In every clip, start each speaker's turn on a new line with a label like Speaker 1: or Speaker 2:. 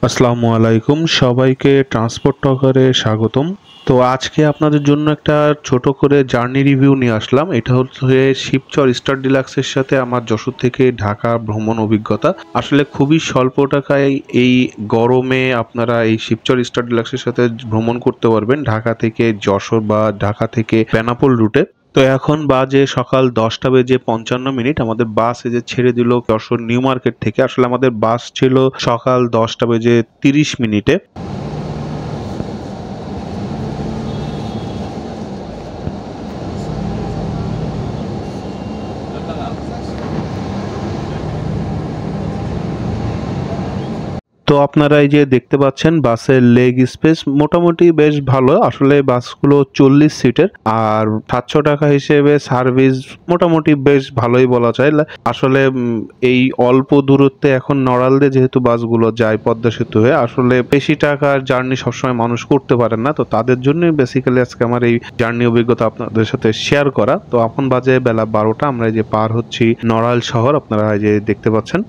Speaker 1: আসসালামু আলাইকুম, সবাইকে ট্রান্সপোর্ট টকারে স্বাগতম। তো আজকে আপনাদের জন্য একটা ছোট করে জার্নি রিভিউ নিয়ে আসলাম। এটা হচ্ছে শিবচর স্টার ডিলাক্সের সাথে আমার যশোর থেকে ঢাকা ভ্রমণ অভিজ্ঞতা। আসলে খুবই স্বল্প টাকায় এই গরমে আপনারা এই শিবচর স্টার ডিলাক্সের সাথে ভ্রমণ করতে পারবেন ঢাকা থেকে যশোর বা ঢাকা থেকে বেনাপোল রুটে। তো এখন বাজে সকাল 10টা বেজে 55 মিনিট। আমাদের বাস এই যে ছেড়ে দিল যশোর নিউ মার্কেট থেকে। আসলে আমাদের বাস ছিল সকাল 10টা বেজে 30 মিনিটে। তো আপনারা এই যে দেখতে পাচ্ছেন বাসের লেগ স্পেস মোটামুটি বেশ ভালো। আসলে বাসগুলো 40 সিটের আর 700 টাকা হিসেবে সার্ভিস মোটামুটি বেশ ভালোই বলা যায়। আসলে এই অল্প দূরত্বে এখন নড়াইল যেহেতু বাসগুলো যায় পদ্মা সেতু হয়ে, আসলে বেশি টাকার জার্নি সবসময় মানুষ করতে পারেন না। তো তাদের জন্য বেসিক্যালি আজকে আমার এই জার্নি অভিজ্ঞতা আপনাদের সাথে শেয়ার করা। তো এখন বাজে বেলা 12টা, আমরা এই যে পার হচ্ছি নড়াইল শহর, আপনারা এই যে দেখতে পাচ্ছেন।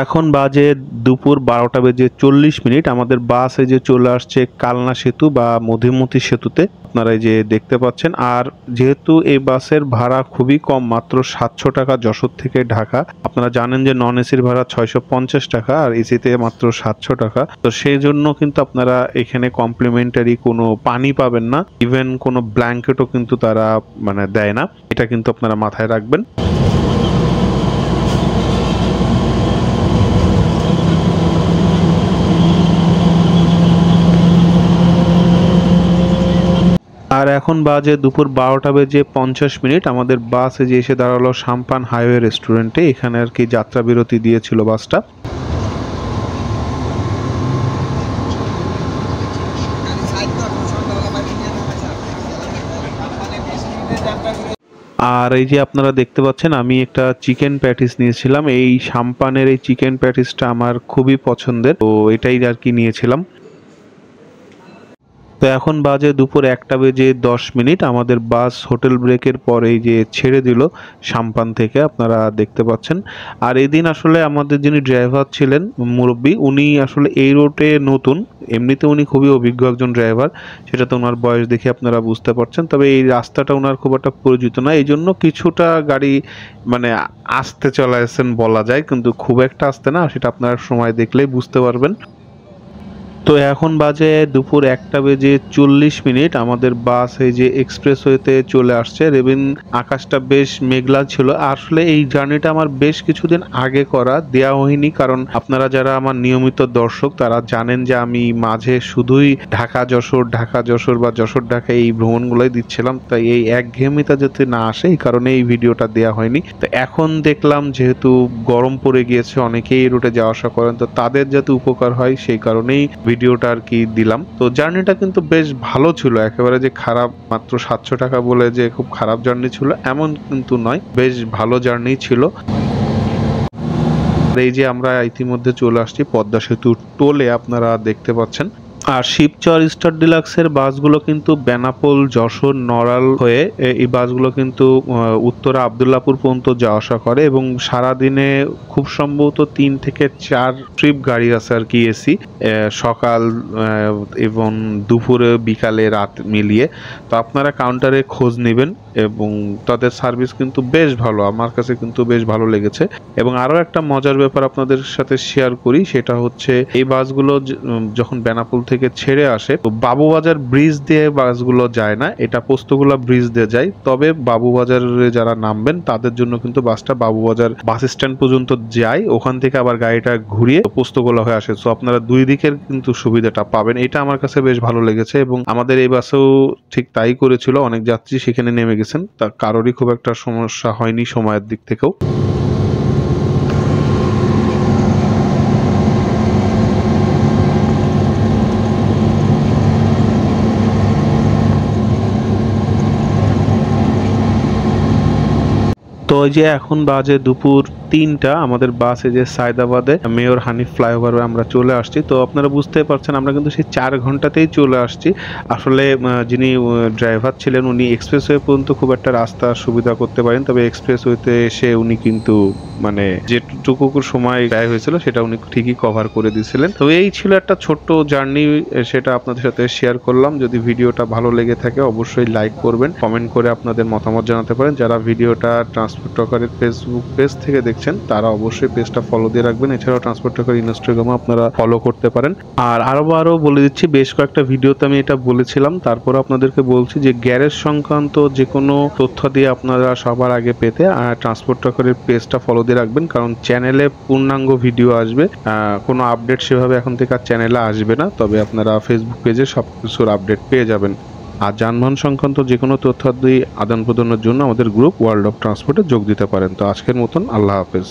Speaker 1: এখন বাজে দুপুর 12টা বেজে 40 মিনিট। আমাদের বাস এই যে চলে আসছে কালনা সেতু বা মধুমতি সেতুতে, আপনারা এই যে দেখতে পাচ্ছেন। আর যেহেতু এই বাসের ভাড়া খুবই কম, মাত্র 700 টাকা যশোর থেকে ঢাকা। আপনারা জানেন যে নন এসির ভাড়া 650 টাকা আর এসিতে মাত্র 700 টাকা। তো সেই জন্য কিন্তু আপনারা এখানে কমপ্লিমেন্টারি কোনো পানি পাবেন না, ইভেন কোনো ব্ল্যাঙ্কেটও কিন্তু তারা দেয় না। এটা কিন্তু আপনারা মাথায় রাখবেন। আর এখন বাজে দুপুর 12টা বেজে 50 মিনিট। আমাদের বাস যে এসে দাঁড়ালো সাম্পান হাইওয়ে রেস্টুরেন্টে। এখানে আর কি যাত্রা বিরতি দিয়েছিল বাসটা। আর এই যে আপনারা দেখতে পাচ্ছেন আমি একটা চিকেন প্যাটিস নিয়েছিলাম। এই সাম্পানের এই চিকেন প্যাটিসটা আমার খুবই পছন্দের, তো এটাই আর কি নিয়েছিলাম। তো এখন বাজে দুপুর 1টা বেজে 10 মিনিট। আমাদের বাস হোটেল ব্রেকের পরে এই যে ছেড়ে দিল সাম্পান থেকে, আপনারা দেখতে পাচ্ছেন। আর এদিন আসলে আমাদের যিনি ড্রাইভার ছিলেন মুরব্বী, উনি আসলে এই রুটে নতুন। এমনিতে উনি খুবই অভিজ্ঞ একজন ড্রাইভার, সেটা তো ওনার বয়স দেখে আপনারা বুঝতে পারছেন। তবে এই রাস্তাটা ওনার খুব একটা পরিচিত না, এই জন্য কিছুটা গাড়ি মানে আস্তে চালাচ্ছেন বলা যায়, কিন্তু খুব একটা আস্তে না, সেটা আপনারা সময় দেখলেই বুঝতে পারবেন। তো এখন বাজে দুপুর 1টা বেজে 40 মিনিট। আমাদের বাস এই যে এক্সপ্রেসওয়েতে চলে আসছে। রেবিন আকাশটা বেশ মেঘলা ছিল। আসলে এই জার্নিটা আমার বেশ কিছুদিন আগে করা, দেয়া হয়নি, কারণ আপনারা যারা আমার নিয়মিত দর্শক তারা জানেন যে আমি মাঝে শুধুই ঢাকা যশোর বা যশোর ঢাকা এই ভ্রমণগুলোই দিচ্ছিলাম। তাই এই একঘেয়েমিতা যাতে না আসে এই কারণে এই ভিডিওটা দেয়া হয়নি। তো এখন দেখলাম যেহেতু গরম পড়ে গিয়েছে, অনেকেই এই রুটে যাওয়া আসা করেন, তো তাদের যাতে উপকার হয় সেই কারণেই ভিডিওটা আর কি দিলাম। তো জার্নিটা কিন্তু বেশ ভালো ছিল, একেবারে যে খারাপ, মাত্র 700 টাকা বলে যে খুব খারাপ জার্নি ছিল এমন কিন্তু নয়, বেশ ভালো জার্নি ছিল। এই যে আমরা ইতিমধ্যে চলে আসছি পদ্মা সেতুর টোলে, আপনারা দেখতে পাচ্ছেন। আর শিবচর স্টার ডিলাক্সের বাসগুলো কিন্তু বেনাপোল যশোর নড়াইল হয়ে এই বাসগুলো কিন্তু উত্তরা আবদুল্লাপুর পর্যন্ত যাওয়া আসা করে, এবং সারাদিনে খুব সম্ভবত 3 থেকে 4 ট্রিপ গাড়ি আছে আর কি এসি, সকাল এবং দুপুরে বিকালে রাত মিলিয়ে। তো আপনারা কাউন্টারে খোঁজ নেবেন, এবং তাদের সার্ভিস কিন্তু বেশ ভালো, আমার কাছে কিন্তু বেশ ভালো লেগেছে। এবং আরও একটা মজার ব্যাপার আপনাদের সাথে শেয়ার করি, সেটা হচ্ছে এই বাসগুলো যখন বেনাপোল থেকে ছেড়ে আসে, তো বাবুবাজার ব্রিজ দিয়ে বাসগুলো যায় না, এটা পোস্তগোলা ব্রিজ দিয়ে যায়। তবে বাবুবাজারে যারা নামবেন তাদের জন্য কিন্তু বাসটা বাবুবাজার বাস স্ট্যান্ড পর্যন্ত যায়, ওখান থেকে আবার গাড়িটা ঘুরিয়ে পোস্তগোলা হয়ে আসে। তো আপনারা দুই দিকের কিন্তু সুবিধাটা পাবেন, এটা আমার কাছে বেশ ভালো লেগেছে। এবং আমাদের এই বাসেও ঠিক তাই করেছিল, অনেক যাত্রী সেখানে নেমে গেছেন, তা কারোরই খুব একটা সমস্যা হয়নি সময়ের দিক থেকেও। তো ওই যে এখন বাজে দুপুর 3টা আমাদের বাস এই যে সায়দাবাদে মেয়র হানিফ ফ্লাইওভারে আমরা চলে আসছি। তো আপনারা বুঝতেই পারছেন আমরা কিন্তু সেই 4 ঘন্টাতেই চলে আসছি। আসলে যিনি ড্রাইভার ছিলেন উনি এক্সপ্রেসওয়ে পর্যন্ত খুব একটা রাস্তা সুবিধা করতে পারেন, তবে এক্সপ্রেসওয়েতে এসে উনি কিন্তু মানে যেটুকু সময় ব্যয় হয়েছিল সেটা উনি ঠিকই কভার করে দিয়েছিলেন। তো এই ছিল একটা ছোট্ট জার্নি, সেটা আপনাদের সাথে শেয়ার করলাম। যদি ভিডিওটা ভালো লেগে থাকে অবশ্যই লাইক করবেন, কমেন্ট করে আপনাদের মতামত জানাতে পারেন। যারা ভিডিওটা ট্রান্সপোর্ট টকারের ফেসবুক পেজ থেকে দেখছেন তারা অবশ্যই পেজটা ফলো দিয়ে রাখবেন। এছাড়াও ট্রান্সপোর্ট টকার ইনস্টাগ্রামে আপনারা ফলো করতে পারেন। আর আরো বলে দিচ্ছি, বেশ কয়েকটা ভিডিওতে আমি এটা বলেছিলাম, তারপর আপনাদেরকে বলছি যে গ্যারেজ সংক্রান্ত যে কোনো তথ্য দিয়ে আপনারা সবার আগে পেতে ট্রান্সপোর্ট টকারের পেজটা ফলো দিয়ে রাখবেন, কারণ চ্যানেলে পূর্ণাঙ্গ ভিডিও আসবে। কোনো আপডেট সেভাবে এখন থেকে আর চ্যানেলে আসবে না, তবে আপনারা ফেসবুক পেজে সবকিছুর আপডেট পেয়ে যাবেন। আর যানবাহন সংক্রান্ত যে কোনো তথ্যাদি আদান প্রদানের জন্য আমাদের গ্রুপ ওয়ার্ল্ড অফ ট্রান্সপোর্টে যোগ দিতে পারেন। তো আজকের মতন আল্লাহ হাফেজ।